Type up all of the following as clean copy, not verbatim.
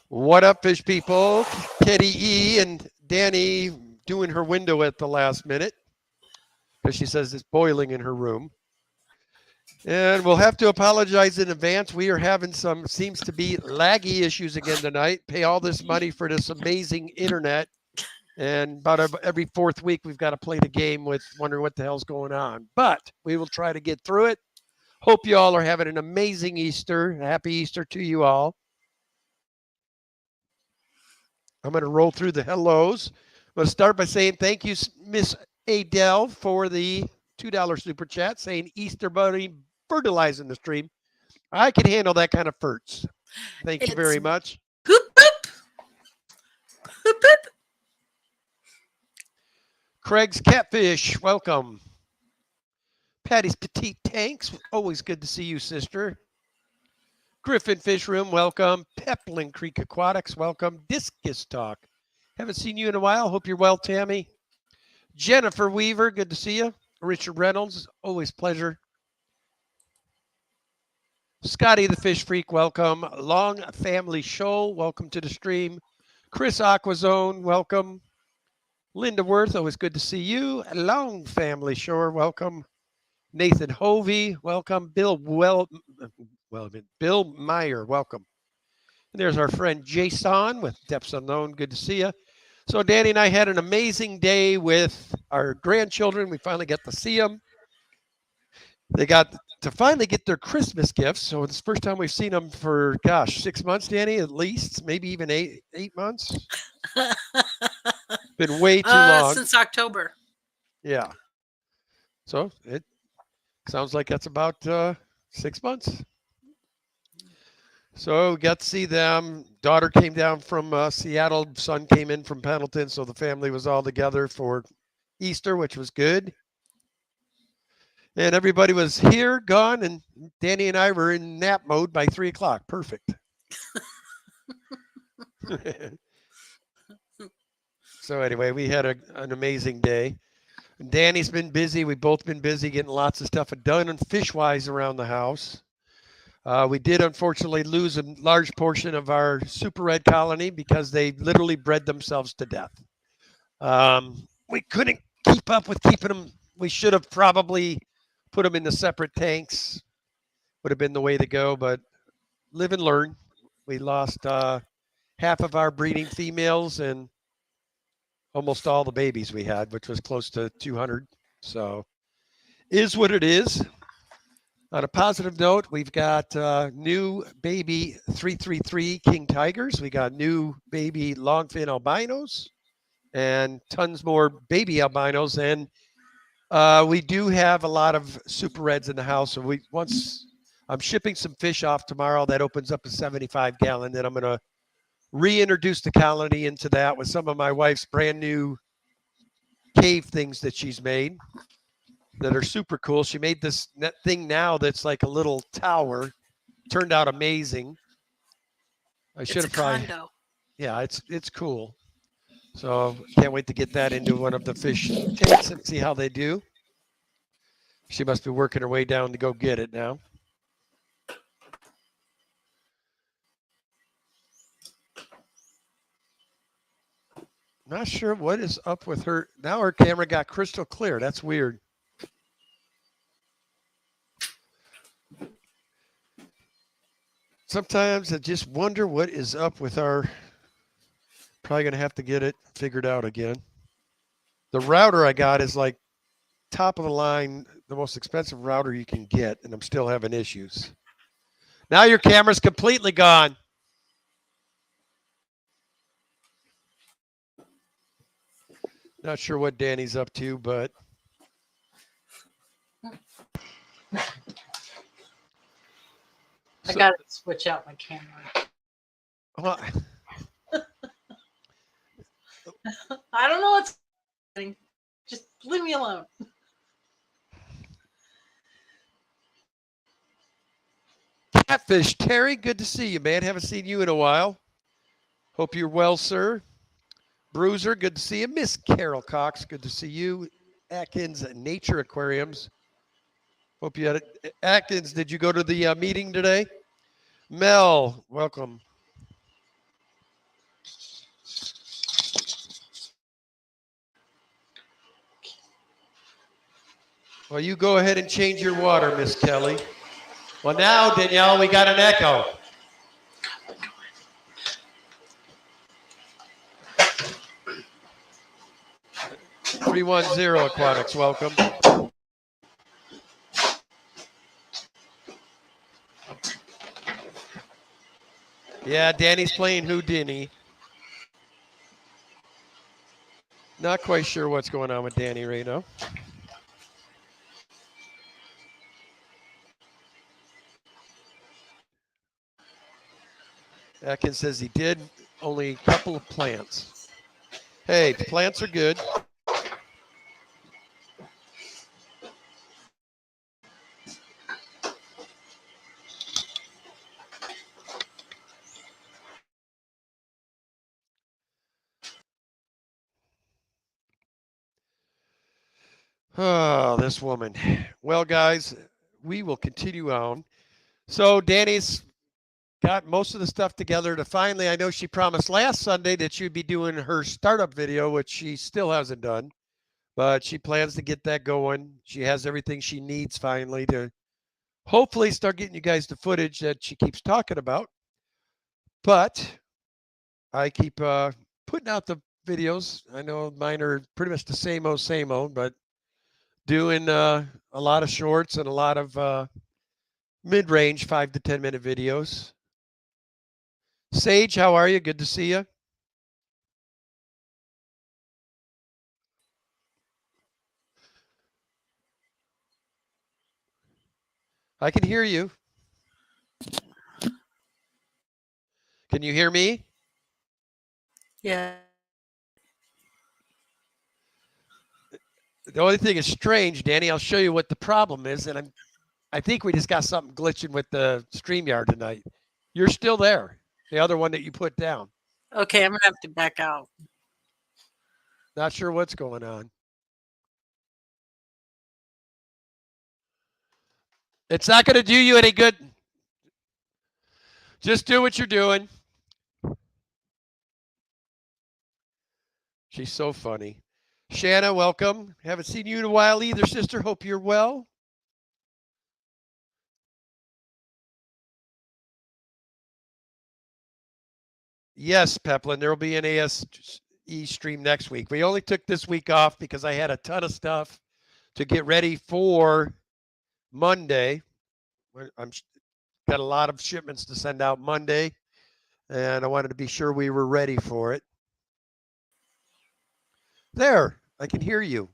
What up, fish people? Kitty E and Danny doing her window at the last minute because she says it's boiling in her room. And we'll have to apologize in advance. We are having some, seems to be laggy issues again tonight. Pay all this money for this amazing internet. And about every fourth week, we've got to play the game with wondering what the hell's going on. But we will try to get through it. Hope you all are having an amazing Easter. Happy Easter to you all. I'm going to roll through the hellos. I'm going to start by saying thank you, Miss Adele, for the $2 super chat, saying Easter Bunny fertilizing the stream. I can handle that kind of ferts. Thank you very much. Boop, boop. Boop, boop. Craig's Catfish, welcome. Patty's Petite Tanks, always good to see you, sister. Griffin Fish Room, welcome. Peplin Creek Aquatics, welcome. Discus Talk. Haven't seen you in a while. Hope you're well, Tammy. Jennifer Weaver, good to see you. Richard Reynolds, always pleasure. Scotty the Fish Freak, welcome. Long Family Show, welcome to the stream. Chris Aquazone, welcome. Linda Worth, always good to see you. Long Family Shore, welcome. Nathan Hovey, welcome. Bill Meyer, welcome. And there's our friend Jason with Depths Unknown. Good to see you. So Danny and I had an amazing day with our grandchildren. We finally got to see them. They got to finally get their Christmas gifts. So it's the first time we've seen them for, 6 months, Danny, at least, maybe even eight months. Been way too long. Since October. Yeah. So it sounds like that's about 6 months. So we got to see them. Daughter came down from Seattle. Son came in from Pendleton. So the family was all together for Easter, which was good. And everybody was here, gone, and Danny and I were in nap mode by 3 o'clock. Perfect. So anyway, we had an amazing day. Danny's been busy. We've both been busy getting lots of stuff done and fish-wise around the house. We did, unfortunately, lose a large portion of our super red colony because they literally bred themselves to death. We couldn't keep up with keeping them. We should have probably put them into separate tanks. Would have been the way to go, but live and learn. We lost half of our breeding females and almost all the babies we had, which was close to 200. So is what it is. On a positive note, we've got new baby 333 king tigers. We got new baby longfin albinos and tons more baby albinos. And we do have a lot of super reds in the house. So once I'm shipping some fish off tomorrow, that opens up a 75 gallon. Then I'm going to reintroduce the colony into that with some of my wife's brand new cave things that she's made that are super cool. She made this thing now that's like a little tower. Turned out amazing. I should have probably. Condo. Yeah, it's cool. So can't wait to get that into one of the fish tanks and see how they do. She must be working her way down to go get it now. Not sure what is up with her. Now her camera got crystal clear. That's weird. Sometimes I just wonder what is up with our. Probably going to have to get it figured out again. The router I got is like top of the line, the most expensive router you can get, and I'm still having issues. Now your camera's completely gone. Not sure what Danny's up to, but I got to switch out my camera. Well, I don't know what's happening. Just leave me alone. Catfish Terry, good to see you, man. Haven't seen you in a while. Hope you're well, sir. Bruiser, good to see you. Miss Carol Cox, good to see you. Atkins Nature Aquariums. Hope you had it. Atkins, did you go to the meeting today? Mel, welcome. Well, you go ahead and change your water, Miss Kelly. Well, now, Danielle, we got an echo. $310 Aquatics, welcome. Yeah, Danny's playing Houdini. Not quite sure what's going on with Danny right now. Atkins says he did, only a couple of plants. Hey, the plants are good. Oh, this woman. Well, guys, we will continue on. So Danny's got most of the stuff together to finally, I know she promised last Sunday that she'd be doing her startup video, which she still hasn't done, but she plans to get that going. She has everything she needs finally to hopefully start getting you guys the footage that she keeps talking about. But I keep putting out the videos. I know mine are pretty much the same old, but doing a lot of shorts and a lot of mid-range 5 to 10 minute videos. Sage, how are you? Good to see you. I can hear you. Can you hear me? Yeah. The only thing is strange, Danny. I'll show you what the problem is, and I think we just got something glitching with the StreamYard tonight. You're still there. The other one that you put down. Okay, I'm gonna have to back out. Not sure what's going on. It's not going to do you any good. Just do what you're doing. She's so funny. Shanna, welcome. Haven't seen you in a while either, sister. Hope you're well. Yes, Peplin, there will be an ASE stream next week. We only took this week off because I had a ton of stuff to get ready for Monday. I'm got a lot of shipments to send out Monday, and I wanted to be sure we were ready for it. There, I can hear you.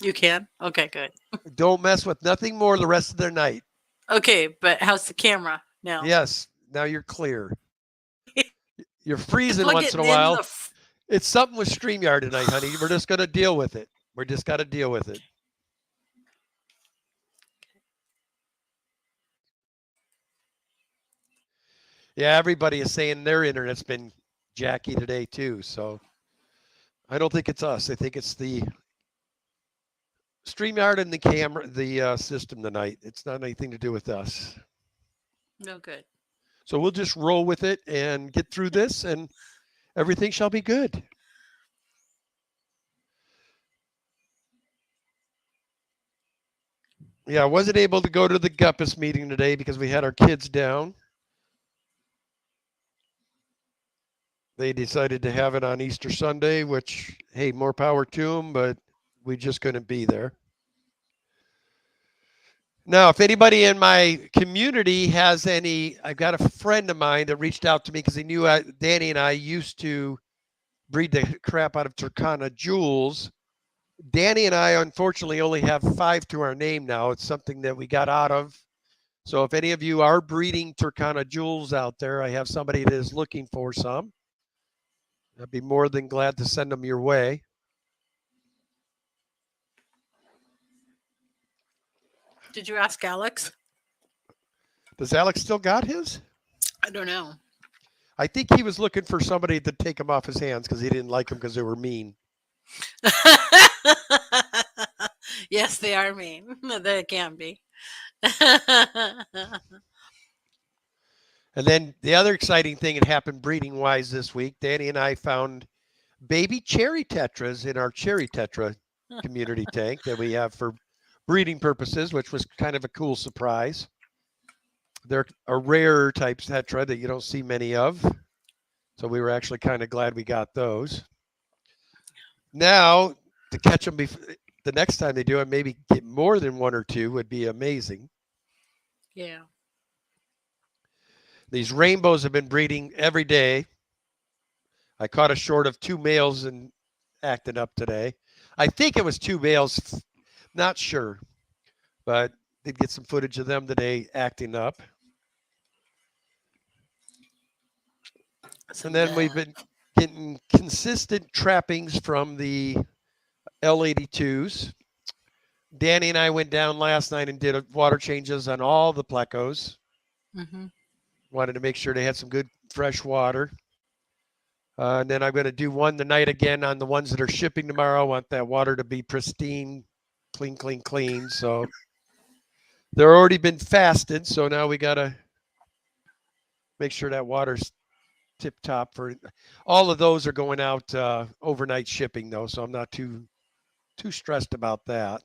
You can? Okay, good. Don't mess with nothing more the rest of the night. Okay, but how's the camera now? Yes, now you're clear. You're freezing Plug once it in a while. the It's something with StreamYard tonight, honey. We're just going to deal with it. We're just got to deal with it. Yeah, everybody is saying their internet's been jacky today too. So I don't think it's us. I think it's the StreamYard and the camera, the system tonight. It's not anything to do with us. No good. So we'll just roll with it and get through this, and everything shall be good. Yeah, I wasn't able to go to the Guppus meeting today because we had our kids down. They decided to have it on Easter Sunday, which, hey, more power to them, but we just couldn't be there. Now, if anybody in my community has any, I've got a friend of mine that reached out to me because he knew Danny and I used to breed the crap out of Turkana Jewels. Danny and I, unfortunately, only have 5 to our name now. It's something that we got out of. So if any of you are breeding Turkana Jewels out there, I have somebody that is looking for some. I'd be more than glad to send them your way. Did you ask Alex? Does Alex still got his? I don't know. I think he was looking for somebody to take them off his hands because he didn't like them because they were mean. Yes, they are mean. They can be. And then the other exciting thing that happened breeding wise this week, Danny and I found baby cherry tetras in our cherry tetra community tank that we have for breeding purposes, which was kind of a cool surprise. They're a rarer type tetra that you don't see many of. So we were actually kind of glad we got those. Now, to catch them the next time they do it, maybe get more than one or two would be amazing. Yeah. These rainbows have been breeding every day. I caught a short of 2 males and acting up today. I think it was 2 males, not sure, but did get some footage of them today acting up. And then we've been getting consistent trappings from the L82s. Danny and I went down last night and did water changes on all the plecos. Mm-hmm. Wanted to make sure they had some good fresh water. And then I'm going to do one tonight again on the ones that are shipping tomorrow. I want that water to be pristine, clean, clean, clean. So they're already been fasted. So now we got to make sure that water's tip top for all of those are going out overnight shipping though. So I'm not too stressed about that.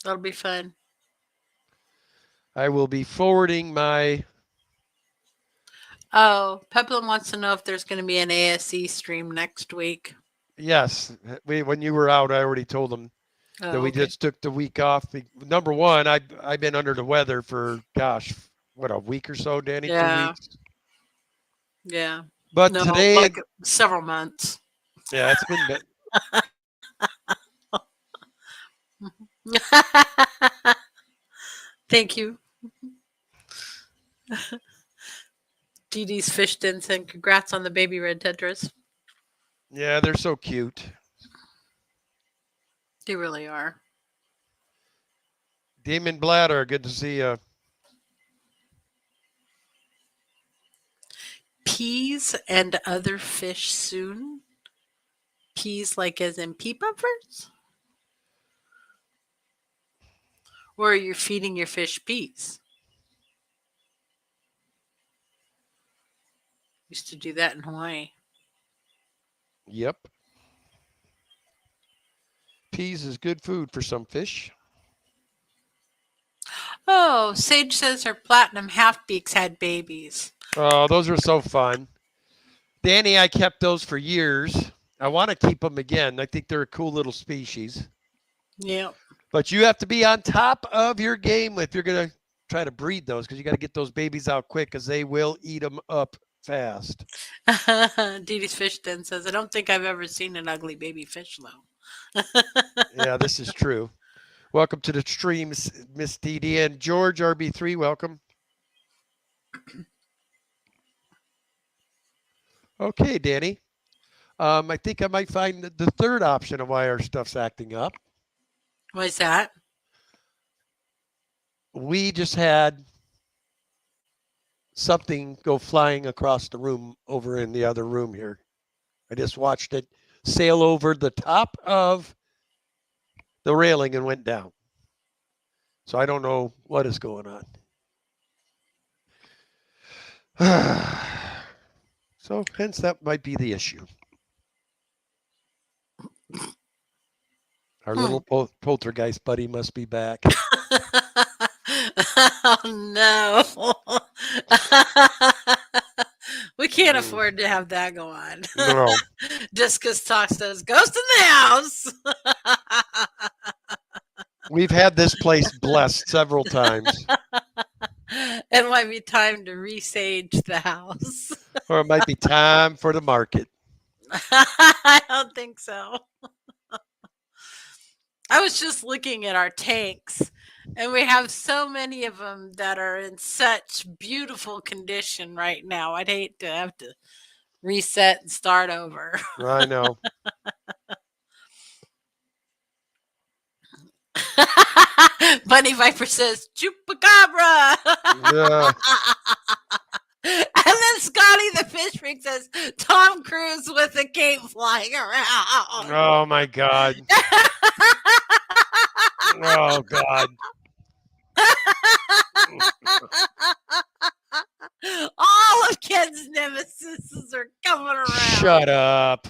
That'll be fun. I will be forwarding my. Oh, Peplin wants to know if there's going to be an ASE stream next week. Yes, when you were out, I already told them that we okay. just took the week off. Number one, I've been under the weather for what, a week or so, Danny? Yeah. 2 weeks. Yeah. But No, today, like several months. yeah, it's been. Thank you. Dee Dee's Fish Den said, congrats on the baby red tetras. Yeah, they're so cute. They really are. Damon Blatter, good to see you. Peas and other fish soon. Peas like as in pea puffers? Or are you feeding your fish peas? Used to do that in Hawaii. Yep. Peas is good food for some fish. Oh, Sage says her platinum half-beaks had babies. Oh, those are so fun. Danny, I kept those for years. I want to keep them again. I think they're a cool little species. Yep. But you have to be on top of your game if you're going to try to breed those because you got to get those babies out quick because they will eat them up fast. Dee Dee's Fish Den says, I don't think I've ever seen an ugly baby fish, though. Yeah, this is true. Welcome to the stream, Miss Dee Dee. And George, RB3, welcome. Okay, Danny. I think I might find the third option of why our stuff's acting up. What's that? We just had something go flying across the room over in the other room here. I just watched it sail over the top of the railing and went down. So I don't know what is going on. So hence that might be the issue. Our little poltergeist buddy must be back. Oh, no. We can't afford to have that go on. No. Just because Talk says, ghost in the house. We've had this place blessed several times. It might be time to resage the house. Or it might be time for the market. I don't think so. I was just looking at our tanks, and we have so many of them that are in such beautiful condition right now. I'd hate to have to reset and start over. I know. Bunny Viper says, Chupacabra! Yeah. And then Scotty the Fish Freak says, Tom Cruise with a cape flying around. Oh, my God. Oh, God. All of Ken's nemesis are coming around. Shut up.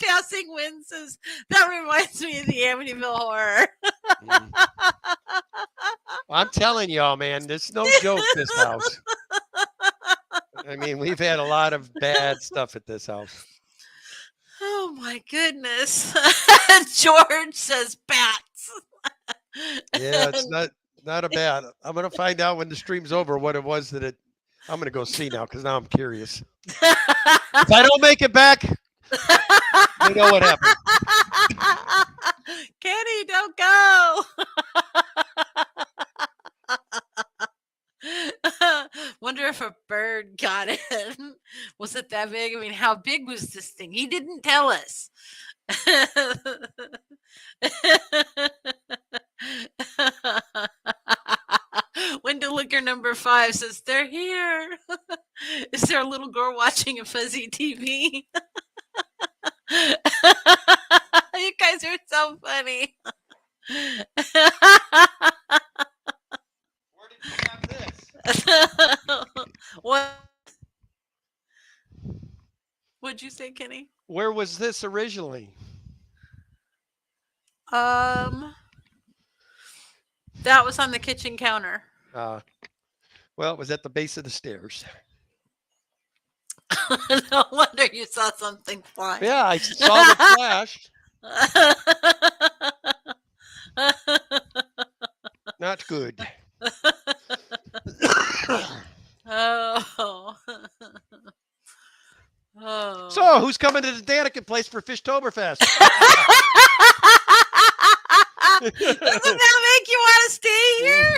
Passing Wind says, that reminds me of the Amityville Horror. Mm. I'm telling y'all, man, it's no joke, this house. I mean, we've had a lot of bad stuff at this house. Oh my goodness. George says bats. Yeah, it's not a bad. I'm gonna find out when the stream's over what it was that it. I'm gonna go see now because now I'm curious. If I don't make it back, you know what happened. Kenny, don't go. Wonder if a bird got it. Was it that big? I mean, how big was this thing? He didn't tell us. Window liquor number 5 says they're here. Is there a little girl watching a fuzzy TV? You guys are so funny. Where did you have this? What'd you say, Kenny? Where was this originally? That was on the kitchen counter. Well, it was at the base of the stairs. No wonder you saw something flying. Yeah, I saw the flash. Not good. Oh. Oh. So, who's coming to the Daniken place for Fishtoberfest? Doesn't that make you want to stay here?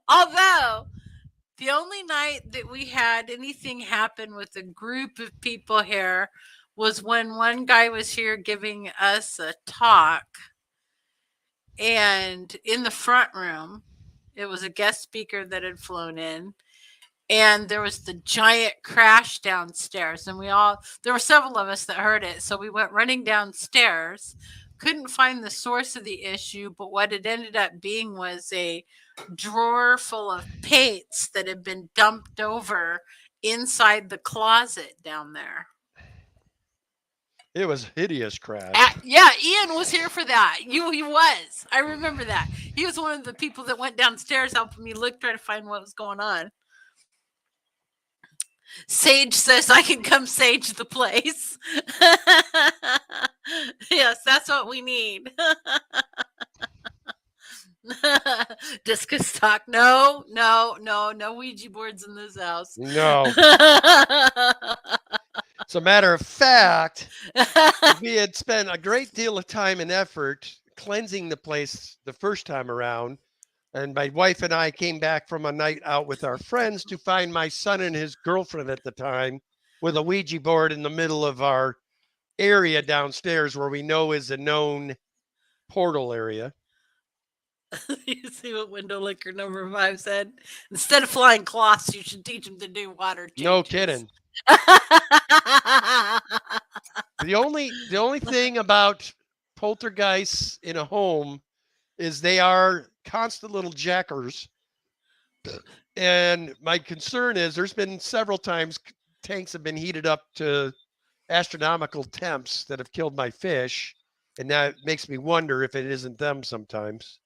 Although, the only night that we had anything happen with a group of people here was when one guy was here giving us a talk. And in the front room, it was a guest speaker that had flown in. And there was the giant crash downstairs. And there were several of us that heard it. So we went running downstairs, couldn't find the source of the issue. But what it ended up being was a drawer full of paints that had been dumped over inside the closet down there. It was a hideous crash. Yeah, Ian was here for that. He was. I remember that. He was one of the people that went downstairs helping me look, try to find what was going on. Sage says I can come sage the place. Yes, that's what we need. Discus talk. No Ouija boards in this house. No. As a matter of fact, we had spent a great deal of time and effort cleansing the place the first time around. And my wife and I came back from a night out with our friends to find my son and his girlfriend at the time with a Ouija board in the middle of our area downstairs where we know is a known portal area. You see what window liquor number 5 said? Instead of flying cloths, you should teach them to do water changes. No kidding. The only thing about poltergeists in a home is they are constant little jackers. And my concern is there's been several times tanks have been heated up to astronomical temps that have killed my fish. And that makes me wonder if it isn't them sometimes.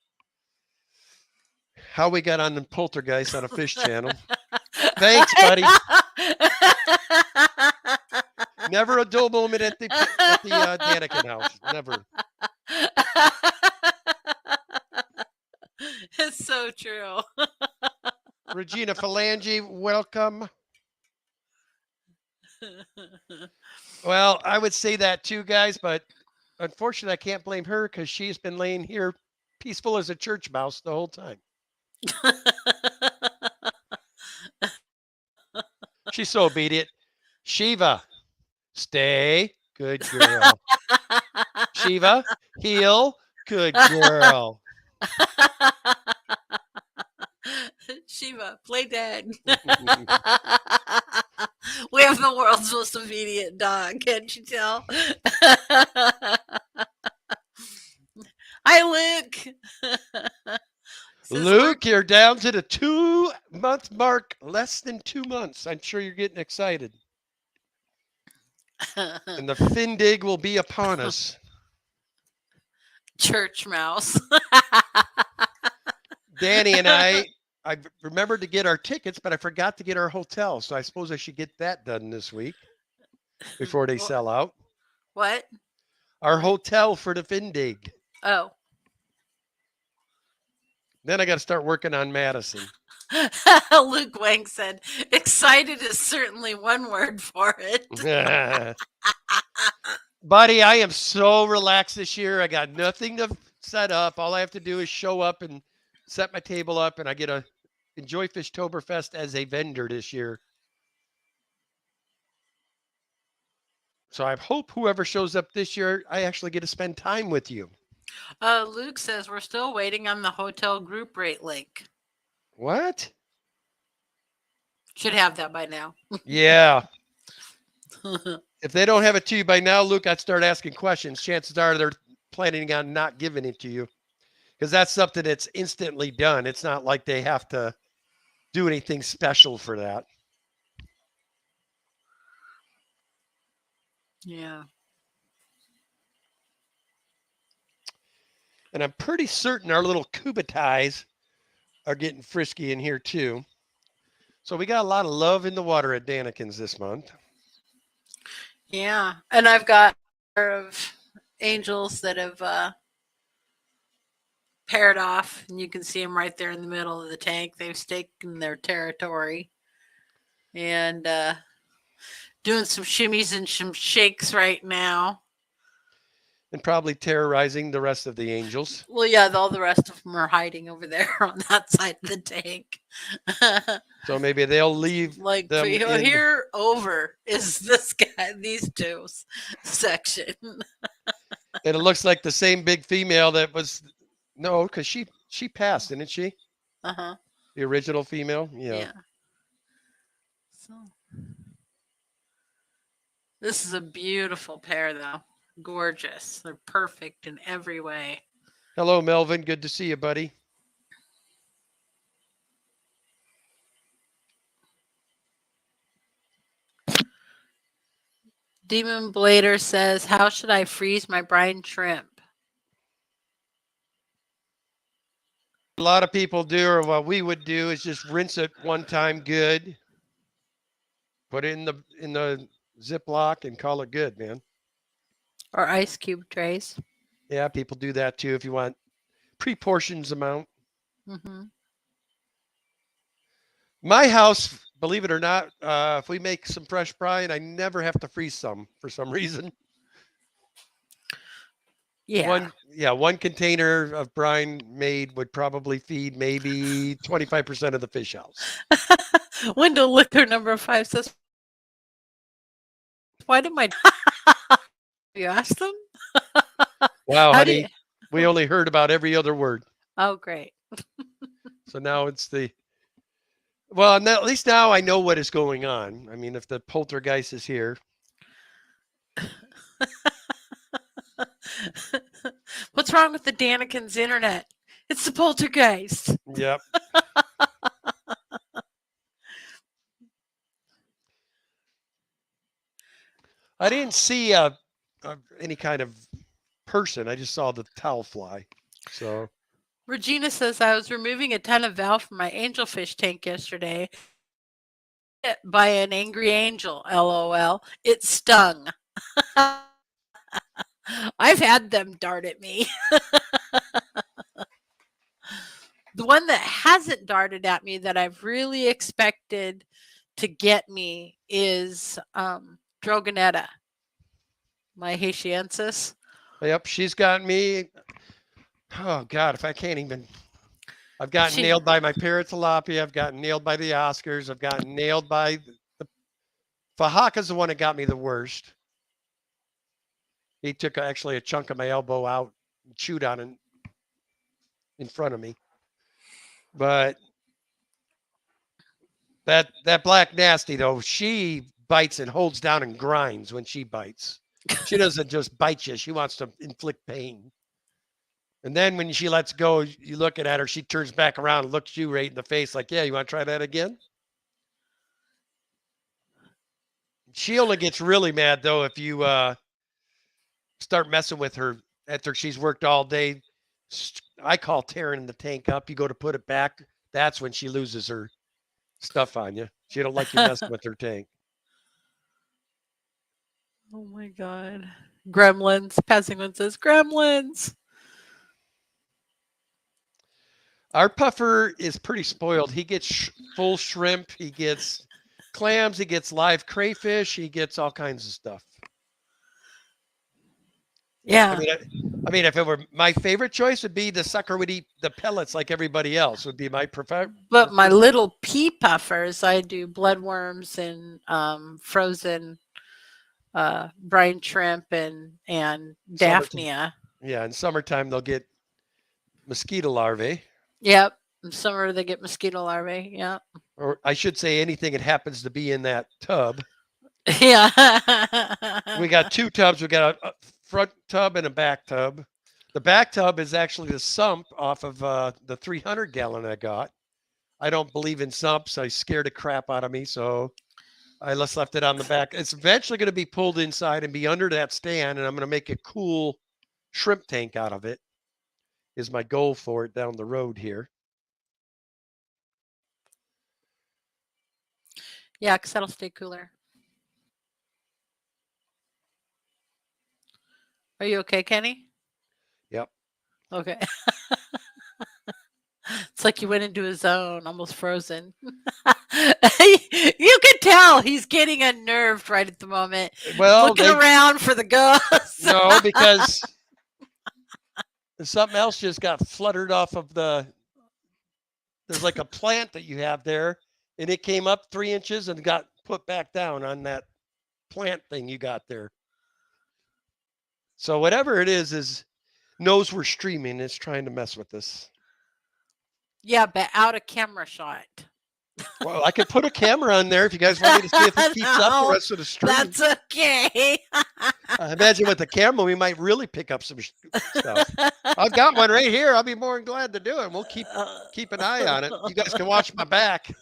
How we got on the poltergeist on a fish channel. Thanks, buddy. Never a dull moment at the Daniken house. Never. It's so true. Regina Phalange, welcome. Well, I would say that too, guys, but unfortunately, I can't blame her because she's been laying here peaceful as a church mouse the whole time. She's so obedient. Shiva, stay. Good girl. Shiva, heel. Good girl. Shiva, play dead. We have the world's most obedient dog, can't you tell? Hi, Luke. Luke, you're down to the 2 2-month mark, less than 2 months. I'm sure you're getting excited. And the Findig will be upon us. Church mouse. Danny and I remembered to get our tickets, but I forgot to get our hotel. So I suppose I should get that done this week before they sell out. What? Our hotel for the Findig. Oh. Then I got to start working on Madison. Luke Wang said, excited is certainly one word for it. Buddy, I am so relaxed this year. I got nothing to set up. All I have to do is show up and set my table up, and I get to enjoy Fishtoberfest as a vendor this year. So I hope whoever shows up this year, I actually get to spend time with you. Luke says we're still waiting on the hotel group rate link. What? Should have that by now. Yeah. If they don't have it to you by now, Luke, I'd start asking questions. Chances are they're planning on not giving it to you, because that's something that's instantly done. It's not like they have to do anything special for that. Yeah. And I'm pretty certain our little Kubatais are getting frisky in here too. So we got a lot of love in the water at Daniken's this month. Yeah. And I've got a pair of angels that have paired off, and you can see them right there in the middle of the tank. They've staked in their territory and doing some shimmies and some shakes right now. And probably terrorizing the rest of the angels. Well, yeah, all the rest of them are hiding over there on that side of the tank. So maybe they'll leave. Like, them here over is this guy, these two section. And it looks like the same big female that was, no, because she passed, didn't she? Uh-huh. The original female? Yeah. So this is a beautiful pair, though. Gorgeous. They're perfect in every way. Hello, Melvin. Good to see you, buddy. Demon Blader says, how should I freeze my brine shrimp? A lot of people do, or what we would do is just rinse it one time good. Put it in the Ziploc and call it good, man. Or ice cube trays. Yeah, people do that too if you want pre-portions amount. Mm-hmm. My house, believe it or not, if we make some fresh brine, I never have to freeze some for some reason. Yeah. One container of brine made would probably feed maybe 25% of the fish house. Window liquor number 5 says, why did my you asked them? Wow, honey, we only heard about every other word. Oh, great. So now it's well, at least now I know what is going on. I mean, if the poltergeist is here. What's wrong with the Daniken's internet? It's the poltergeist. Yep. I didn't see any kind of person. I just saw the towel fly. So Regina says, I was removing a ton of valve from my angelfish tank yesterday by an angry angel. LOL. It stung. I've had them dart at me. The one that hasn't darted at me that I've really expected to get me is Drogonetta, my Haitiensis. Yep, she's got me. Oh God, if I can't even. I've gotten nailed by my Paratilapia. I've gotten nailed by the Oscars. I've gotten nailed by the Fahaka's the one that got me the worst. He took actually a chunk of my elbow out and chewed on it in front of me. But that Black Nasty though, she bites and holds down and grinds when she bites. She doesn't just bite you. She wants to inflict pain. And then when she lets go, you looking at her, she turns back around and looks you right in the face like, yeah, you want to try that again? She only gets really mad, though, if you start messing with her after she's worked all day. I call tearing the tank up. You go to put it back. That's when she loses her stuff on you. She don't like you messing with her tank. Oh my God. Gremlins. Passingman says gremlins. Our puffer is pretty spoiled. He gets full shrimp. He gets clams. He gets live crayfish. He gets all kinds of stuff. Yeah. I mean, if it were my favorite choice, would be the sucker would eat the pellets like everybody else. Would be my preferred. But my little pea puffers, I do bloodworms and frozen brine shrimp and Daphnia. Yeah, in summertime they'll get mosquito larvae. Yep. In summer they get mosquito larvae. Yeah. Or I should say anything that happens to be in that tub. Yeah. We got two tubs. We got a front tub and a back tub. The back tub is actually the sump off of the 300 gallon I got. I don't believe in sumps. I scared the crap out of me, so I just left it on the back. It's eventually going to be pulled inside and be under that stand, and I'm going to make a cool shrimp tank out of it. Is my goal for it down the road here. Yeah, because that'll stay cooler. Are you okay, Kenny? Yep. Okay. It's like you went into a zone, almost frozen. You can tell he's getting unnerved right at the moment. Well, looking around for the ghosts. No, because something else just got fluttered off of the. There's like a plant that you have there, and it came up 3 inches and got put back down on that plant thing you got there. So whatever it is knows we're streaming. It's trying to mess with us. Yeah, but out of camera shot. Well, I could put a camera on there if you guys want me to see if it keeps up the rest of the stream. That's okay. I imagine with the camera, we might really pick up some stuff. I've got one right here. I'll be more than glad to do it. We'll keep an eye on it. You guys can watch my back.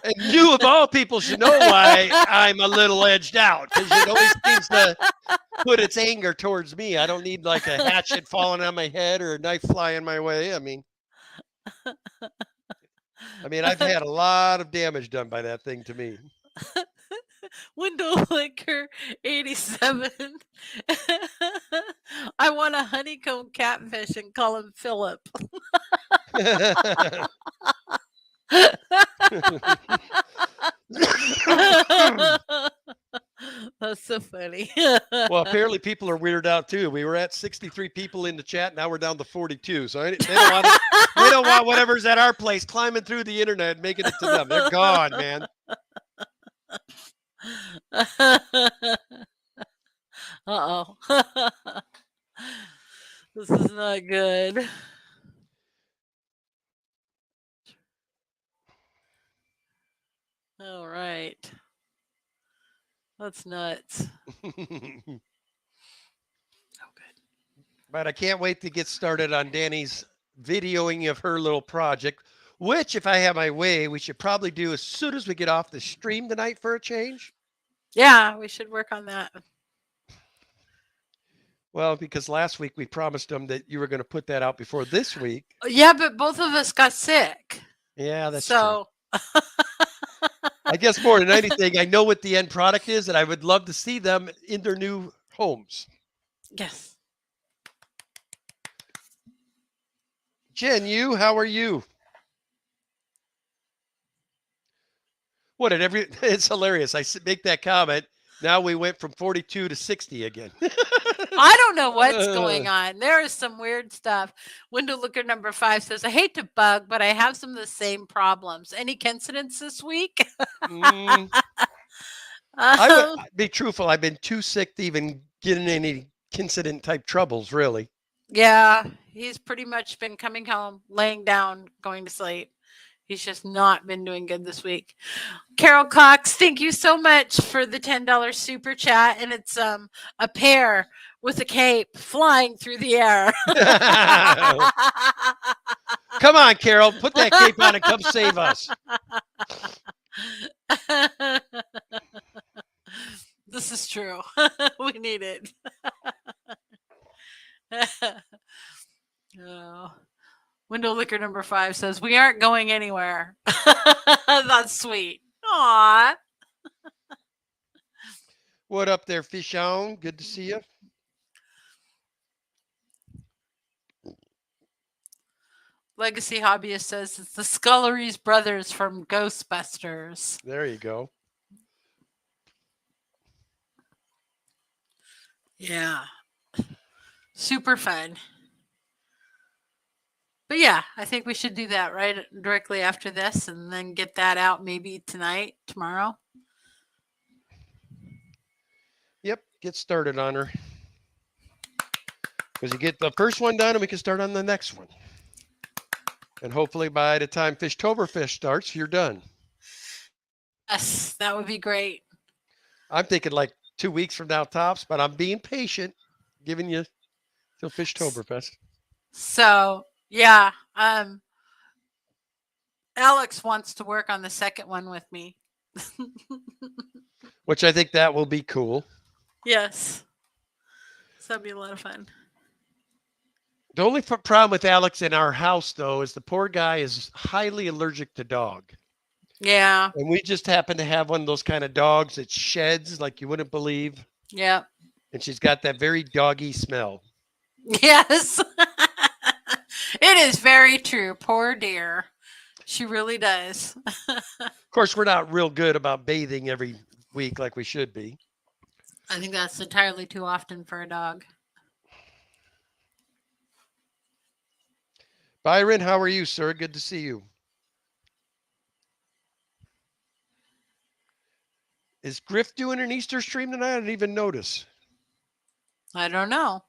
And you, of all people, should know why I'm a little edged out, because it always seems to put its anger towards me. I don't need like a hatchet falling on my head or a knife flying my way. I mean, I've had a lot of damage done by that thing to me. Window Licker 87. I want a honeycomb catfish and call him Philip. That's so funny. Well, apparently people are weirded out too. We were at 63 people in the chat. Now we're down to 42. So they don't want whatever's at our place climbing through the internet and making it to them. They're gone, man. Uh-oh. This is not good. All right. That's nuts. Oh, good. But I can't wait to get started on Danny's videoing of her little project, which, if I have my way, we should probably do as soon as we get off the stream tonight for a change. Yeah, we should work on that. Well, because last week we promised them that you were going to put that out before this week. Yeah, but both of us got sick. Yeah, that's so. True. I guess more than anything, I know what the end product is, and I would love to see them in their new homes. Yes. Jen, how are you? What at every? It's hilarious. I make that comment. Now we went from 42 to 60 again. I don't know what's going on. There is some weird stuff. Window Looker number 5 says, I hate to bug, but I have some of the same problems. Any coincidence this week? I would be truthful. I've been too sick to even get in any incident type troubles, really. Yeah, he's pretty much been coming home, laying down, going to sleep. He's just not been doing good this week. Carol Cox, thank you so much for the $10 super chat. And it's a pair with a cape flying through the air. Come on, Carol, put that cape on and come save us. This is true. We need it. Oh. Window liquor number 5 says, we aren't going anywhere. That's sweet. Aw. What up there, Fish On? Good to see you. Legacy Hobbyist says it's the Scullery's brothers from Ghostbusters. There you go. Yeah. Super fun. But yeah, I think we should do that right directly after this and then get that out maybe tonight, tomorrow. Yep, get started on her. Because you get the first one done and we can start on the next one. And hopefully by the time Fishtoberfest starts, you're done. Yes, that would be great. I'm thinking like 2 weeks from now tops, but I'm being patient, giving you till Fishtoberfest. So yeah, Alex wants to work on the second one with me. Which I think that will be cool. Yes. So that'd be a lot of fun. The only problem with Alex in our house, though, is the poor guy is highly allergic to dog. Yeah. And we just happen to have one of those kind of dogs that sheds like you wouldn't believe. Yep. And she's got that very doggy smell. Yes. It is very true. Poor dear. She really does. Of course, we're not real good about bathing every week like we should be. I think that's entirely too often for a dog. Byron, how are you, sir? Good to see you. Is Griff doing an Easter stream tonight? I didn't even notice. I don't know.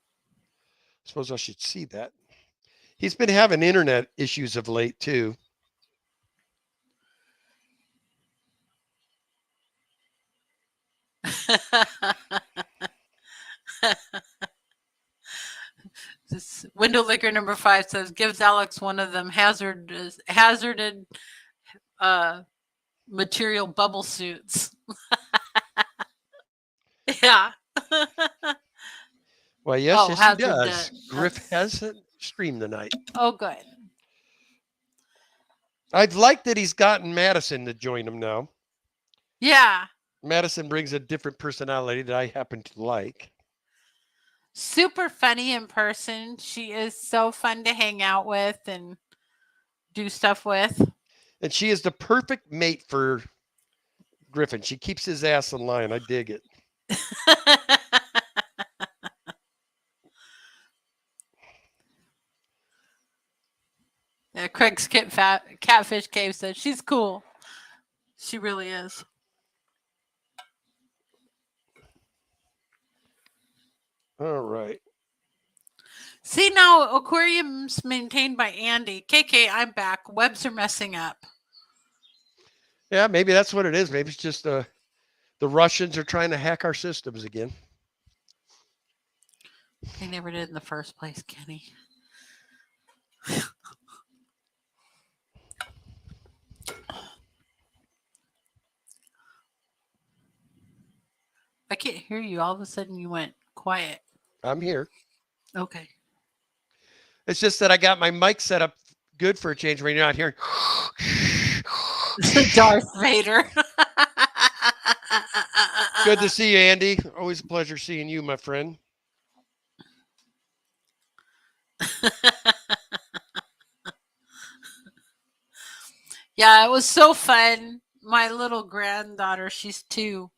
Suppose I should see that. He's been having internet issues of late, too. This window liquor number 5 says gives Alex one of them hazarded material bubble suits. Yeah. Well, yes, Oh, yes, hazard he does. that. Griff has a stream tonight. Oh, good. I'd like that he's gotten Madison to join him now. Yeah. Madison brings a different personality that I happen to like. Super funny in person. She is so fun to hang out with and do stuff with. And she is the perfect mate for Griffin. She keeps his ass in line. I dig it. Yeah, Craig's Catfish Cave says she's cool. She really is. All right. See, now aquarium's maintained by Andy. KK, I'm back. Webs are messing up. Yeah, maybe that's what it is. Maybe it's just the Russians are trying to hack our systems again. They never did in the first place, Kenny. I can't hear you. All of a sudden you went quiet. I'm here. Okay. It's just that I got my mic set up good for a change when you're not hearing. Darth Vader. Good to see you, Andy. Always a pleasure seeing you, my friend. Yeah, it was so fun. My little granddaughter, she's 2.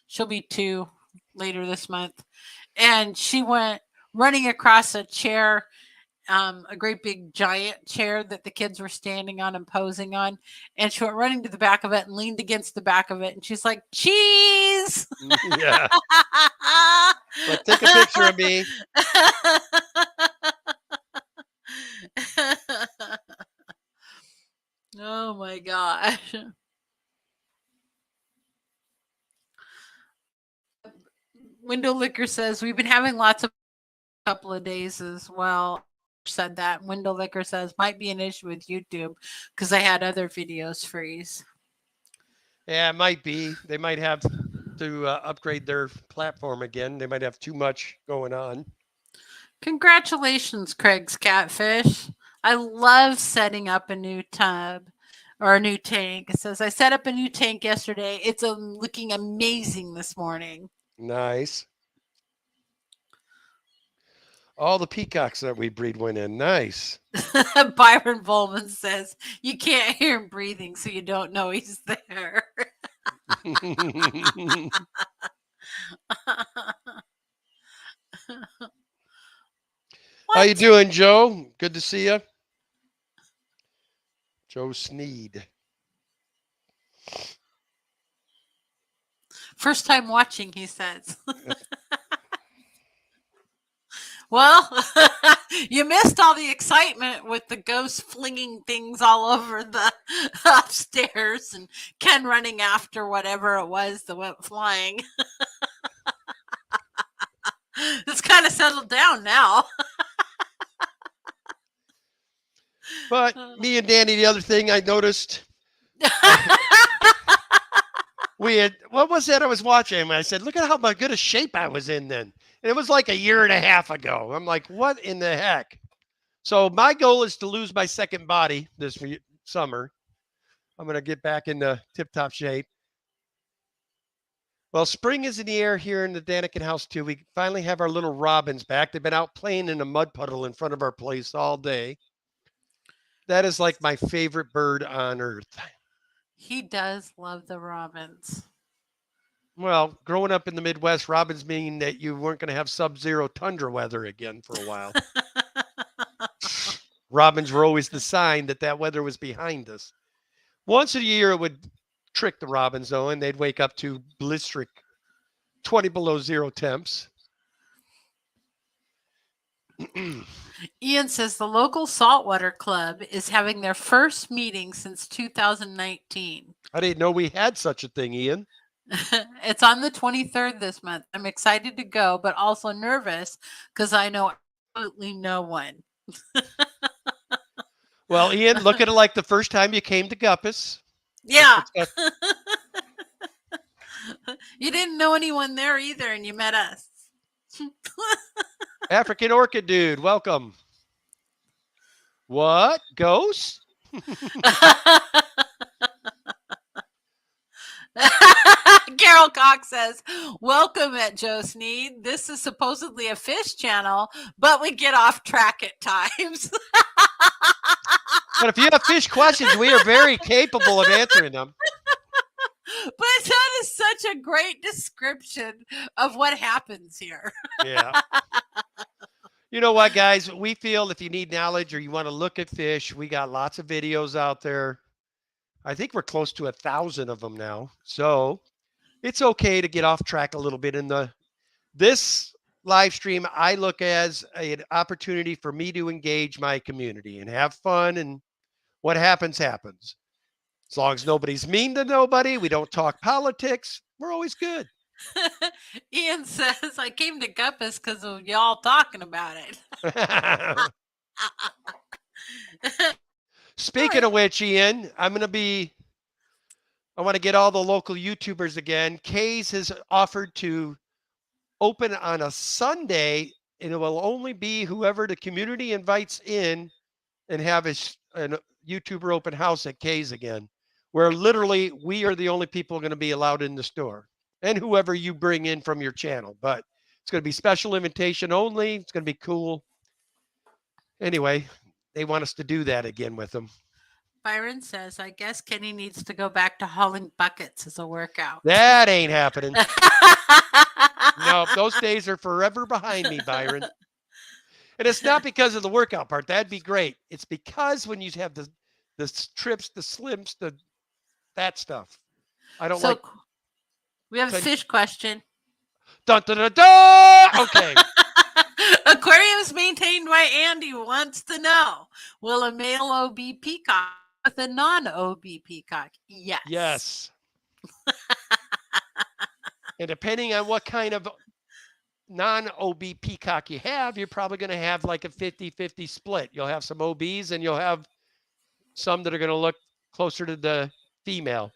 She'll be 2 later this month. And she went running across a chair, a great big giant chair that the kids were standing on and posing on. And she went running to the back of it and leaned against the back of it. And she's like, cheese. Yeah. But take a picture of me. Oh my gosh. Window Liquor says we've been having lots of couple of days as well. Said that Wendell Liquor says might be an issue with YouTube because I had other videos freeze. Yeah, it might be. They might have to upgrade their platform again. They might have too much going on. Congratulations, Craig's Catfish. I love setting up a new tub or a new tank. It says I set up a new tank yesterday. It's looking amazing this morning. Nice. All the peacocks that we breed went in. Nice. Byron Bowman says you can't hear him breathing, so you don't know he's there. How you doing, Joe? Good to see you. Joe Sneed. First time watching, he says. Well, you missed all the excitement with the ghosts flinging things all over the upstairs and Ken running after whatever it was that went flying. It's kind of settled down now. But me and Danny, the other thing I noticed, we had, what was that I was watching? I said, look at how good a shape I was in then. And it was like a year and a half ago. I'm like, what in the heck? So my goal is to lose my second body this summer. I'm going to get back into tip-top shape. Well, spring is in the air here in the Daniken house, too. We finally have our little robins back. They've been out playing in a mud puddle in front of our place all day. That is like my favorite bird on earth. He does love the robins. Well, growing up in the Midwest, robins mean that you weren't going to have sub-zero tundra weather again for a while. Robins were always the sign that that weather was behind us. Once a year, it would trick the robins, though, and they'd wake up to blistering 20 below zero temps. Ian says the local saltwater club is having their first meeting since 2019. I didn't know we had such a thing, Ian. It's on the 23rd this month. I'm excited to go, but also nervous because I know absolutely no one. Well, Ian, look at it like the first time you came to Guppus. Yeah. You didn't know anyone there either, and you met us. African Orchid Dude, welcome. What? Ghosts? Carol Cox says, welcome at Joe Sneed. This is supposedly a fish channel, but we get off track at times. But if you have fish questions, we are very capable of answering them. But that is such a great description of what happens here. Yeah. You know what, guys? We feel if you need knowledge or you want to look at fish, we got lots of videos out there. I think we're close to 1,000 of them now. So it's okay to get off track a little bit. In this live stream, I look as an opportunity for me to engage my community and have fun, and what happens, happens. As long as nobody's mean to nobody, we don't talk politics, we're always good. Ian says, I came to Guppus because of y'all talking about it. Speaking of which, Ian, I want to get all the local YouTubers again. Kays has offered to open on a Sunday, and it will only be whoever the community invites in, and have a YouTuber open house at Kays again, where literally we are the only people going to be allowed in the store, and whoever you bring in from your channel. But it's going to be special invitation only. It's going to be cool. Anyway, they want us to do that again with them. Byron says, I guess Kenny needs to go back to hauling buckets as a workout. That ain't happening. No, those days are forever behind me, Byron. And it's not because of the workout part. That'd be great. It's because when you have the trips, the slims, that stuff. I don't like. We have a fish question. Dun, dun, dun, dun! Okay. Aquariums maintained by Andy wants to know, will a male OB peacock with a non-OB peacock? Yes. Yes. And depending on what kind of non-OB peacock you have, you're probably going to have like a 50-50 split. You'll have some OBs and you'll have some that are going to look closer to the female.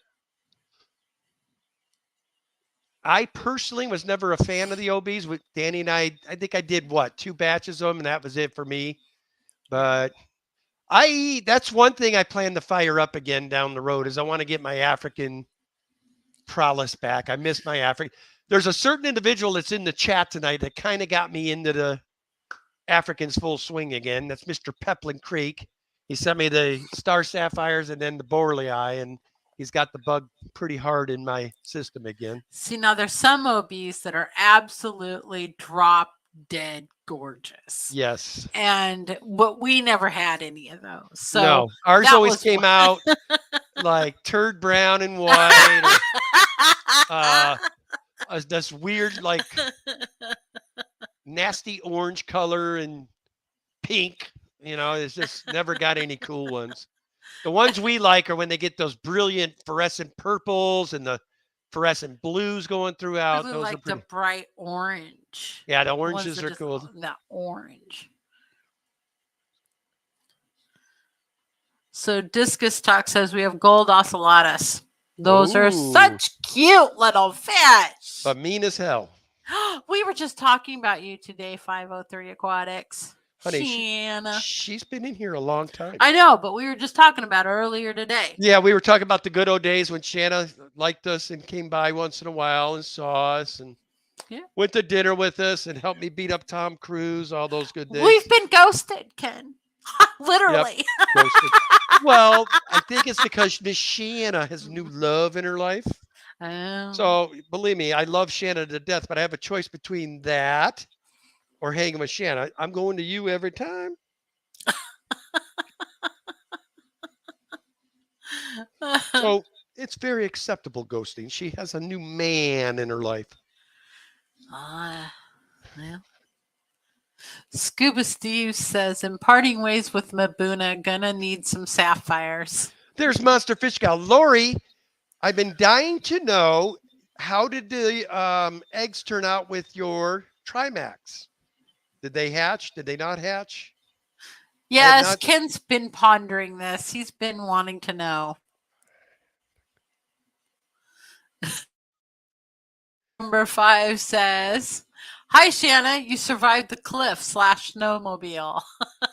I personally was never a fan of the OBs. With Danny and I think I did 2 batches of them, and that was it for me. But that's one thing I plan to fire up again down the road is I want to get my African prowess back. I miss my African. There's a certain individual that's in the chat tonight that kind of got me into the Africans full swing again. That's Mr. Peplin Creek. He sent me the Star Sapphires and then the Borlei, and he's got the bug pretty hard in my system again. See, now there's some OBs that are absolutely drop dead gorgeous. Yes. And we never had any of those. So no, ours always came out like turd brown and white. Or, this weird, like nasty orange color and pink. It's just never got any cool ones. The ones we like are when they get those brilliant fluorescent purples and the fluorescent blues going throughout. Those are like pretty... the bright orange. Yeah, the oranges are cool. That orange. So Discus Talk says we have gold ocellatus. Those are such cute little fish. But mean as hell. We were just talking about you today, 503 Aquatics. Honey, Shanna. She's been in here a long time. I know, but we were just talking about her earlier today. Yeah, we were talking about the good old days when Shanna liked us and came by once in a while and saw us and went to dinner with us and helped me beat up Tom Cruise, all those good days. We've been ghosted, Ken. Literally. Yep, ghosted. Well, I think it's because Miss Shanna has new love in her life. So believe me, I love Shanna to death, but I have a choice between that or hanging with Shanna. I'm going to you every time. So it's very acceptable ghosting. She has a new man in her life. Well. Scuba Steve says, in parting ways with Mabuna, gonna need some sapphires. There's Monster Fish Gal. Lori, I've been dying to know, how did the eggs turn out with your Trimax? Did they hatch? Did they not hatch? Yes, Ken's been pondering this. He's been wanting to know. Number 5 says, hi, Shanna. You survived the cliff / snowmobile.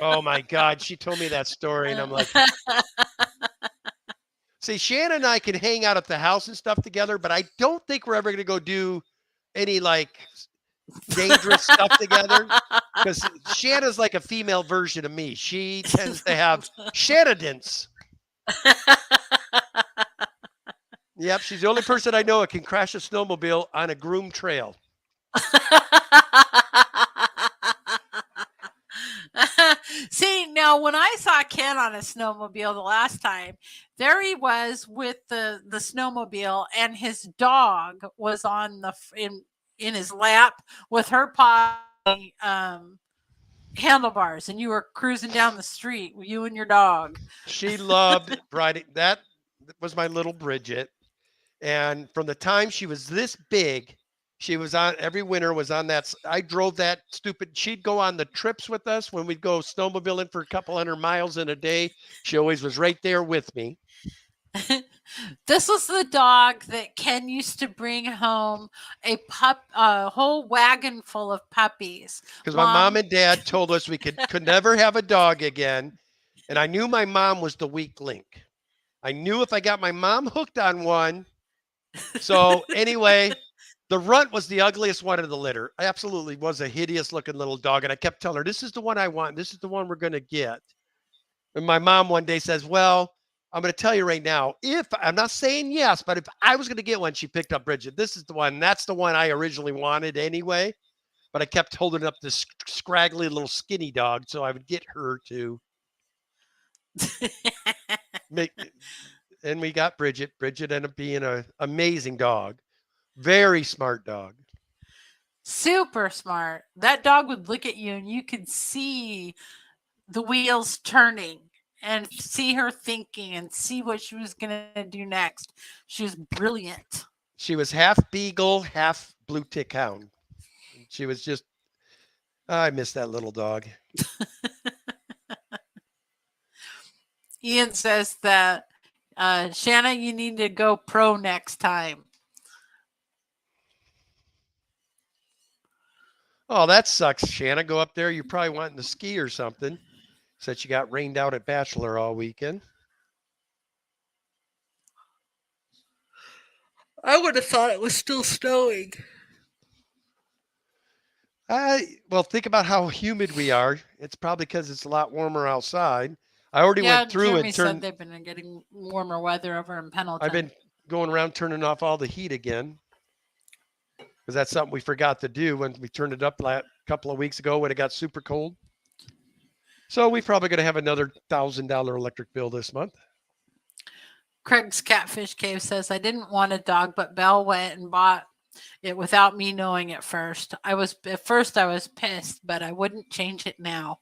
Oh, my God. She told me that story, and I'm like... See, Shanna and I can hang out at the house and stuff together, but I don't think we're ever going to go do any, like, dangerous stuff together. Because Shanna's like a female version of me. She tends to have shenanigans. Yep, she's the only person I know that can crash a snowmobile on a groomed trail. See, now when I saw Ken on a snowmobile the last time, there he was with the snowmobile, and his dog was on in his lap with her paw handlebars, and you were cruising down the street, you and your dog. She loved riding. That was my little Bridget. And from the time she was this big, she was on every winter was on that. I drove that stupid. She'd go on the trips with us when we'd go snowmobiling for a couple 100 miles in a day. She always was right there with me. This was the dog that Ken used to bring home a whole wagon full of puppies. Because my mom and dad told us we could never have a dog again. And I knew my mom was the weak link. I knew if I got my mom hooked on one. So anyway, the runt was the ugliest one of the litter. I absolutely was a hideous looking little dog. And I kept telling her, this is the one I want. This is the one we're going to get. And my mom one day says, well, I'm going to tell you right now, if I'm not saying yes, but if I was going to get one, she picked up Bridget. This is the one. That's the one I originally wanted anyway. But I kept holding up this scraggly little skinny dog so I would get her to make. And we got Bridget. Bridget ended up being an amazing dog. Very smart dog. Super smart. That dog would look at you and you could see the wheels turning and see her thinking and see what she was going to do next. She was brilliant. She was half beagle, half blue tick hound. She was just, I miss that little dog. Ian says that Shanna, you need to go pro next time. Oh, that sucks, Shanna. Go up there. You're probably wanting to ski or something. Said she got rained out at Bachelor all weekend. I would have thought it was still snowing. Well, think about how humid we are. It's probably because it's a lot warmer outside. I already went through Jeremy and said turned. they've been getting warmer weather over in Pendleton. I've been going around turning off all the heat again because that's something we forgot to do when we turned it up a couple of weeks ago when it got super cold. So we're probably going to have another $1,000 electric bill this month. Craig's Catfish Cave says, I didn't want a dog, but Belle went and bought it without me knowing at first. I was pissed, but I wouldn't change it now.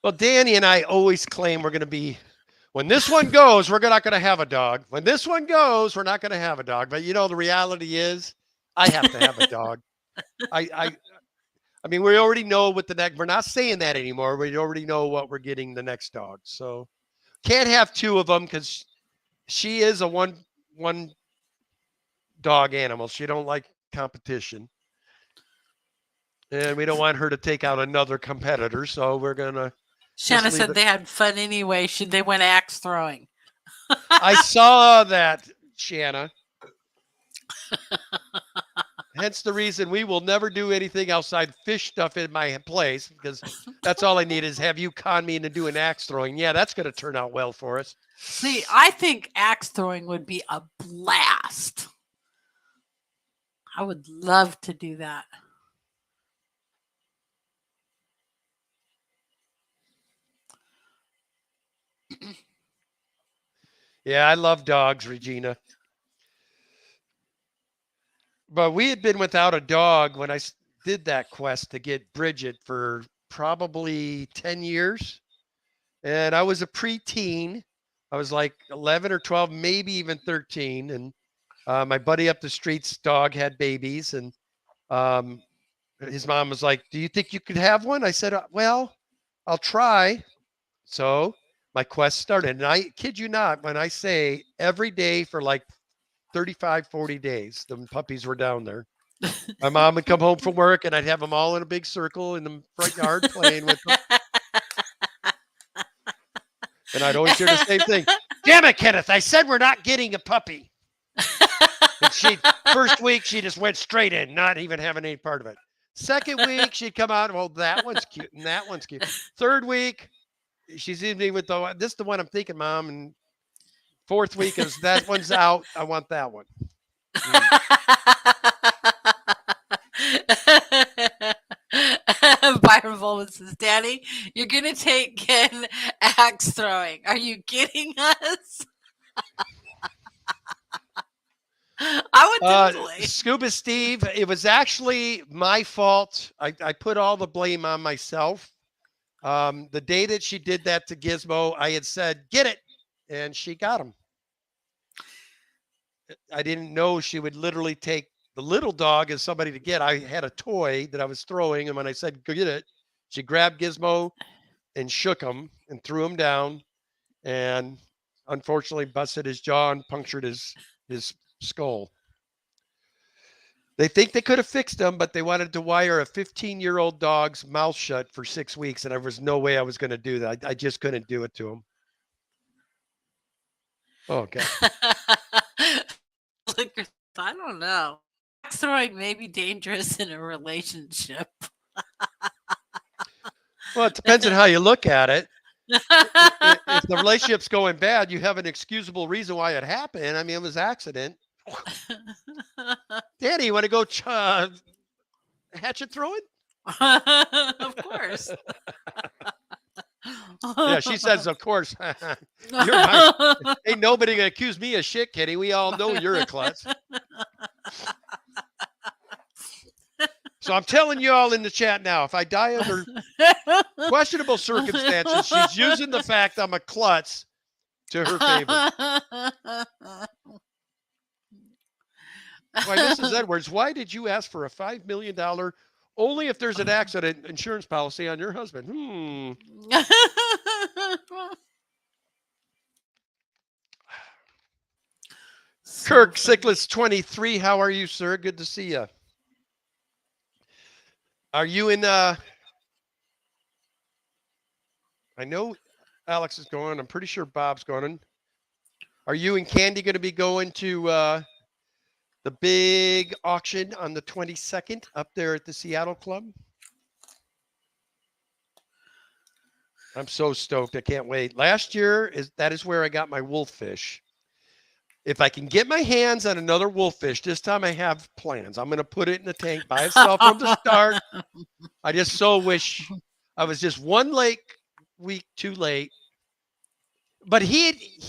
Well, Danny and I always claim we're going to be, when this one goes, we're not going to have a dog. When this one goes, we're not going to have a dog. But the reality is I have to have a dog. I mean, we already know what the next, we're not saying that anymore. We already know what we're getting the next dog. So can't have two of them because she is a one dog animal. She don't like competition. And we don't want her to take out another competitor. So we're going to. Shanna said they had fun anyway. They went axe throwing. I saw that, Shanna. Hence the reason we will never do anything outside fish stuff in my place because that's all I need is have you con me into doing axe throwing. Yeah, that's going to turn out well for us. See, I think axe throwing would be a blast. I would love to do that. Yeah, I love dogs, Regina. But we had been without a dog when I did that quest to get Bridget for probably 10 years. And I was a preteen. I was like 11 or 12, maybe even 13. And my buddy up the street's dog had babies. And his mom was like, do you think you could have one? I said, well, I'll try. So my quest started. And I kid you not, when I say every day for like 35, 40 days, the puppies were down there. My mom would come home from work and I'd have them all in a big circle in the front yard playing with them. And I'd always hear the same thing. Damn it, Kenneth. I said we're not getting a puppy. And first week, she just went straight in, not even having any part of it. Second week, she'd come out. Well, that one's cute. And that one's cute. Third week, she's evening with this is the one I'm thinking, Mom. And fourth week is that one's out. I want that one. Byron Volman says, Danny, you're going to take Ken axe throwing. Are you kidding us? I would totally. Scuba Steve, it was actually my fault. I put all the blame on myself. The day that she did that to Gizmo, I had said, get it. And she got him. I didn't know she would literally take the little dog as somebody to get. I had a toy that I was throwing. And when I said, go get it, she grabbed Gizmo and shook him and threw him down. And unfortunately busted his jaw and punctured his skull. They think they could have fixed him, but they wanted to wire a 15-year-old dog's mouth shut for 6 weeks. And there was no way I was going to do that. I just couldn't do it to him. Oh, God. I don't know. Axe throwing may be dangerous in a relationship. Well, it depends on how you look at it. If the relationship's going bad, you have an excusable reason why it happened. I mean, it was accident. Danny, you want to go hatchet throwing? Of course. Yeah, she says, of course. Ain't nobody gonna accuse me of shit, Kitty. We all know you're a klutz. So I'm telling you all in the chat now, if I die under questionable circumstances, she's using the fact I'm a klutz to her favor. Why, this is Edwards. Why did you ask for a $5 million only if there's an accident insurance policy on your husband? Kirk Sickless 23. How are you, sir? Good to see you. Are you in I know Alex is going. I'm pretty sure Bob's going. Are you and Candy going to be going to the big auction on the 22nd up there at the Seattle Club? I'm so stoked. I can't wait. Last year that is where I got my wolffish. If I can get my hands on another wolffish, this time I have plans. I'm going to put it in the tank by itself from the start. I just so wish I was just one week too late. But he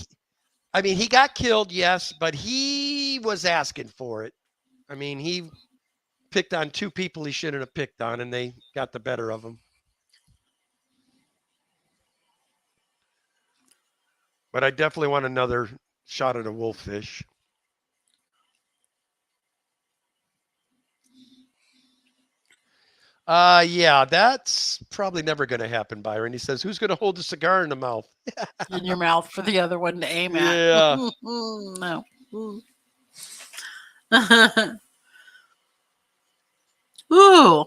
got killed, yes, but he was asking for it. I mean, he picked on two people he shouldn't have picked on, and they got the better of him. But I definitely want another shot at a wolffish. Yeah, that's probably never going to happen, Byron. He says, who's going to hold the cigar in the mouth? In your mouth for the other one to aim at. Yeah. No. Ooh.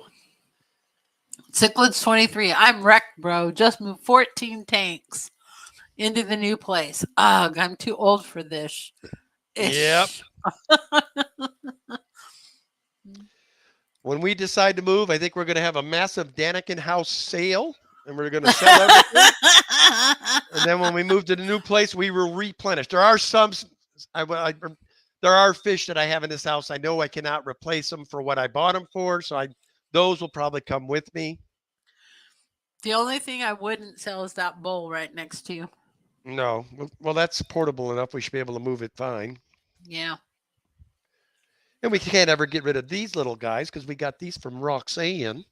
Cichlids 23. I'm wrecked, bro. Just moved 14 tanks into the new place. Ugh, I'm too old for this. Yep. When we decide to move, I think we're going to have a massive Daniken House sale, and we're going to sell everything. And then when we move to the new place, we will replenish. There are some, there are fish that I have in this house. I know I cannot replace them for what I bought them for, so those will probably come with me. The only thing I wouldn't sell is that bowl right next to you. No. Well, that's portable enough. We should be able to move it fine. Yeah. And we can't ever get rid of these little guys because we got these from Roxanne.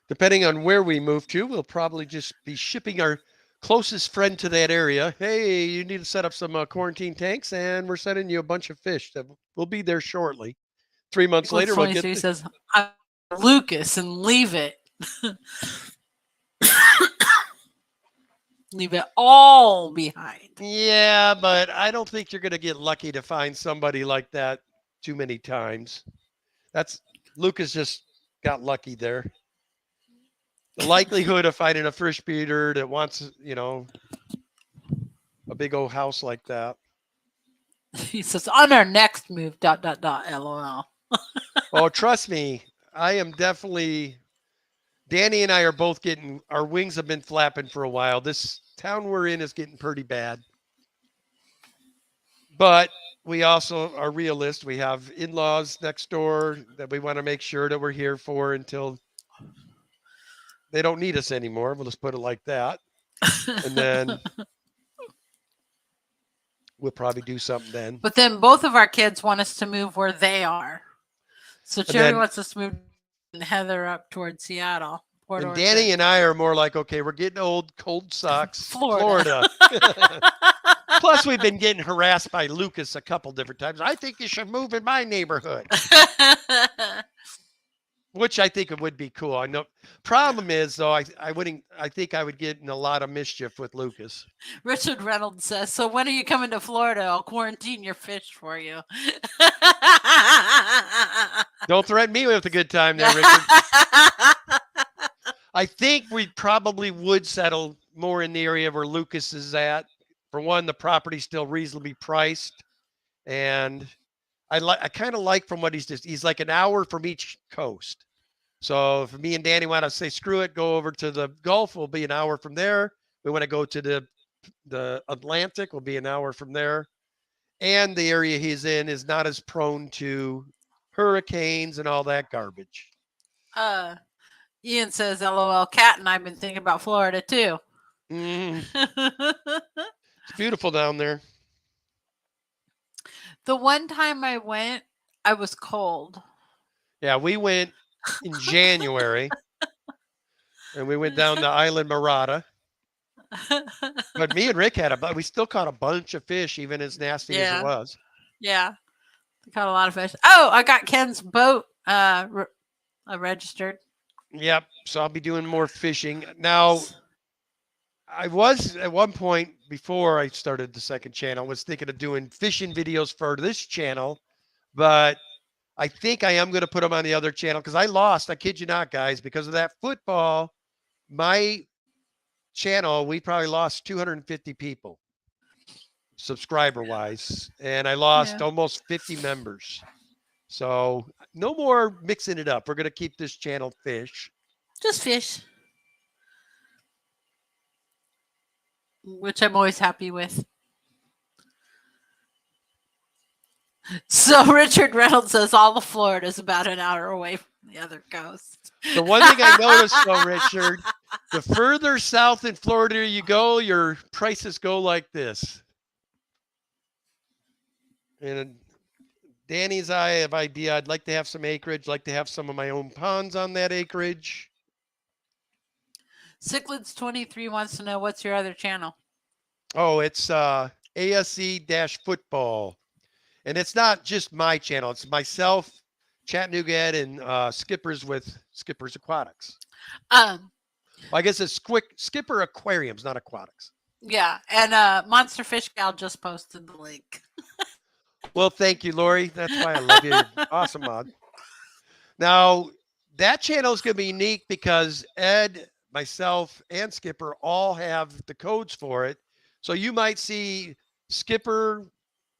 Depending on where we move to, we'll probably just be shipping our closest friend to that area. Hey, you need to set up some quarantine tanks, and we're sending you a bunch of fish that will be there shortly. 3 months later, we'll get. He says, "I'm Lucas and leave it." Leave it all behind. Yeah, but I don't think you're going to get lucky to find somebody like that too many times. Lucas just got lucky there. The likelihood of finding a fish breeder that wants, a big old house like that. He says, on our next move, ... LOL. Oh, trust me, I am definitely. Danny and I are both our wings have been flapping for a while. This town we're in is getting pretty bad. But we also are realists. We have in-laws next door that we want to make sure that we're here for until they don't need us anymore. We'll just put it like that. And then we'll probably do something then. But then both of our kids want us to move where they are. So Jerry wants us to move and Heather up towards Seattle. And Danny and I are more like, okay, we're getting old, cold sucks. Florida. Plus, we've been getting harassed by Lucas a couple different times. I think you should move in my neighborhood. Which I think it would be cool. I know. Problem is, though, I think I would get in a lot of mischief with Lucas. Richard Reynolds says, so when are you coming to Florida? I'll quarantine your fish for you. Don't threaten me with a good time there, Richard. I think we probably would settle more in the area where Lucas is at. For one, the property's still reasonably priced. And I kind of like from what he's like an hour from each coast. So if me and Danny want to say, screw it, go over to the Gulf, we'll be an hour from there. We want to go to the Atlantic, we'll be an hour from there. And the area he's in is not as prone to hurricanes and all that garbage. Ian says, LOL, Kat and I've been thinking about Florida too. It's beautiful down there. The one time I went, I was cold. Yeah, we went in January, and we went down to Island Murata. But me and Rick we still caught a bunch of fish, even as nasty as it Yeah. was. Yeah. We caught a lot of fish. Oh, I got Ken's boat registered. Yep. So I'll be doing more fishing. Now, I was at one point before I started the second channel, was thinking of doing fishing videos for this channel, but I think I am going to put them on the other channel because I lost, I kid you not, guys, because of that football. My channel, we probably lost 250 people subscriber wise, and I lost almost 50 members. So no more mixing it up. We're going to keep this channel fish. Just fish. Which I'm always happy with. So Richard Reynolds says all of Florida is about an hour away from the other coast. The one thing I noticed though, Richard, the further south in Florida you go, your prices go like this. And Danny's I have idea. I'd like to have some acreage, like to have some of my own ponds on that acreage. Cichlids23 wants to know what's your other channel? Oh, it's ASC-football. And it's not just my channel. It's myself, Chattanooga Ed, and Skippers with Skippers Aquatics. Well, I guess it's Skipper Aquariums, not Aquatics. Yeah, and Monster Fish Gal just posted the link. Well, thank you, Lori. That's why I love you. Awesome, Mod. Now, that channel is going to be unique because Ed, myself, and Skipper all have the codes for it. So you might see Skipper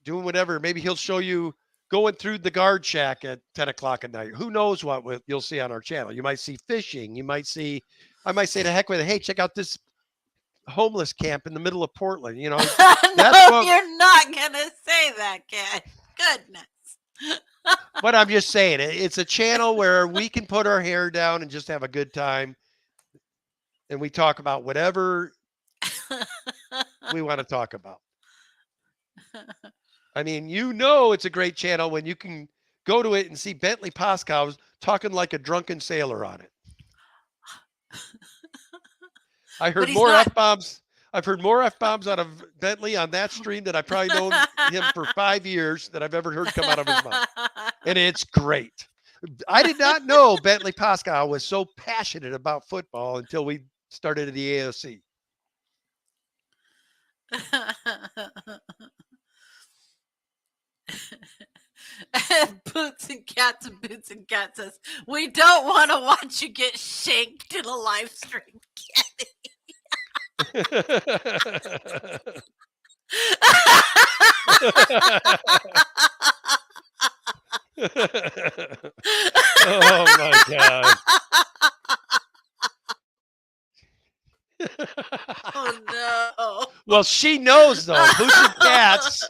doing whatever. Maybe he'll show you going through the guard shack at 10 o'clock at night. Who knows what you'll see on our channel. You might see fishing. You might see, I might say to heck with it, hey, check out this homeless camp in the middle of Portland. You know, no, you're not going to say that, Ken. Goodness. But I'm just saying, it's a channel where we can put our hair down and just have a good time. And we talk about whatever we want to talk about. I mean, you know, it's a great channel when you can go to it and see Bentley Pascow talking like a drunken sailor on it. I heard more F-bombs. I've heard more F-bombs out of Bentley on that stream than I've probably known him for 5 years that I've ever heard come out of his mouth. And it's great. I did not know Bentley Pascow was so passionate about football until we started at the AOC. Boots and Cats says, we don't want to watch you get shanked in a live stream, Kenny. Oh my God. Oh no. Well, she knows though. Boots and Cats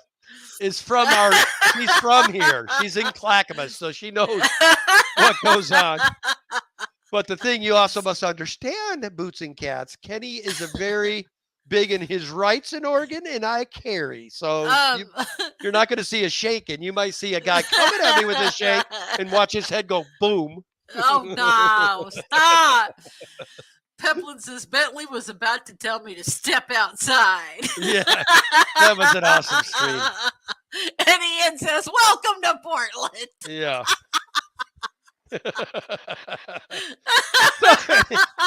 is from she's from here. She's in Clackamas, so she knows what goes on. But the thing you also must understand, Boots and Cats, Kenny is a very big in his rights in Oregon, and I carry. So you're not going to see a shaking. You might see a guy coming at me with a shake and watch his head go boom. Oh no, stop. Peplin says Bentley was about to tell me to step outside. Yeah, that was an awesome stream. And Ian says, welcome to Portland. Yeah.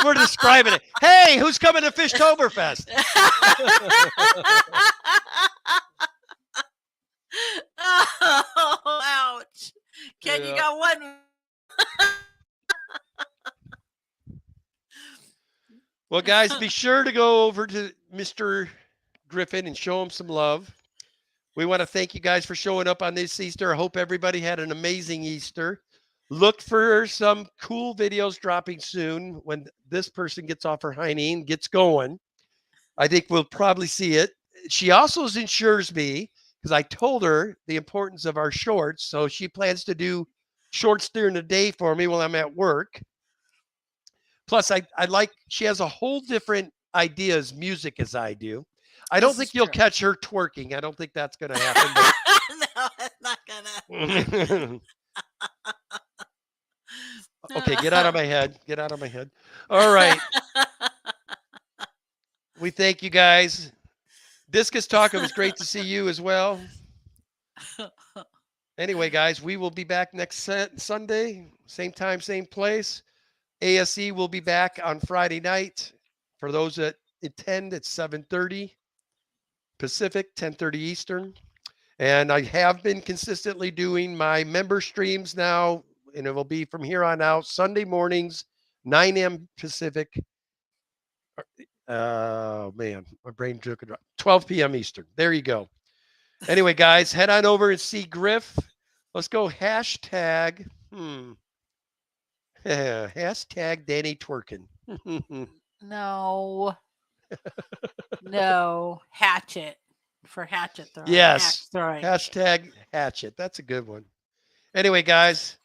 We're describing it. Hey, who's coming to Fishtoberfest? Oh, ouch. Ken, you got one. Well, guys, be sure to go over to Mr. Griffin and show him some love. We want to thank you guys for showing up on this Easter. I hope everybody had an amazing Easter. Look for some cool videos dropping soon when this person gets off her hiney and gets going. I think we'll probably see it. She also insures me because I told her the importance of our shorts. So she plans to do shorts during the day for me while I'm at work. Plus, I like, she has a whole different ideas, music as I do. I don't think you'll catch her twerking. I don't think that's going to happen. No, it's not going to. Okay, get out of my head. Get out of my head. All right. We thank you guys. Discus Talk, it was great to see you as well. Anyway, guys, we will be back next Sunday, same time, same place. ASE will be back on Friday night. For those that attend, it's 7:30 Pacific, 10:30 Eastern. And I have been consistently doing my member streams now, and it will be from here on out Sunday mornings, 9 a.m. Pacific. Oh man, my brain took it. 12 p.m. Eastern. There you go. Anyway, guys, head on over and see Griff. Let's go hashtag. Hashtag Danny Twerkin. No. No. Hatchet for hatchet throwing. Yes. Axe throwing. Hashtag hatchet. That's a good one. Anyway, guys,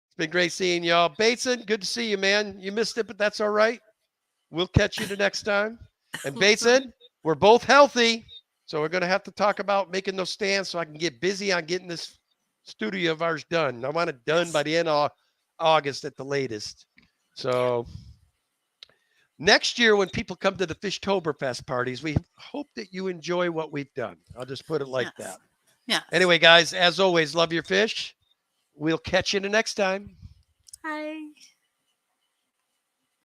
it's been great seeing y'all. Bateson, good to see you, man. You missed it, but that's all right. We'll catch you the next time. And Bateson, we're both healthy. So we're going to have to talk about making those stands so I can get busy on getting this studio of ours done. I want it done by the end of August at the latest. So next year, when people come to the Fishtoberfest parties, we hope that you enjoy what we've done. I'll just put it like that. Yeah. Anyway, guys, as always, love your fish. We'll catch you the next time. Hi.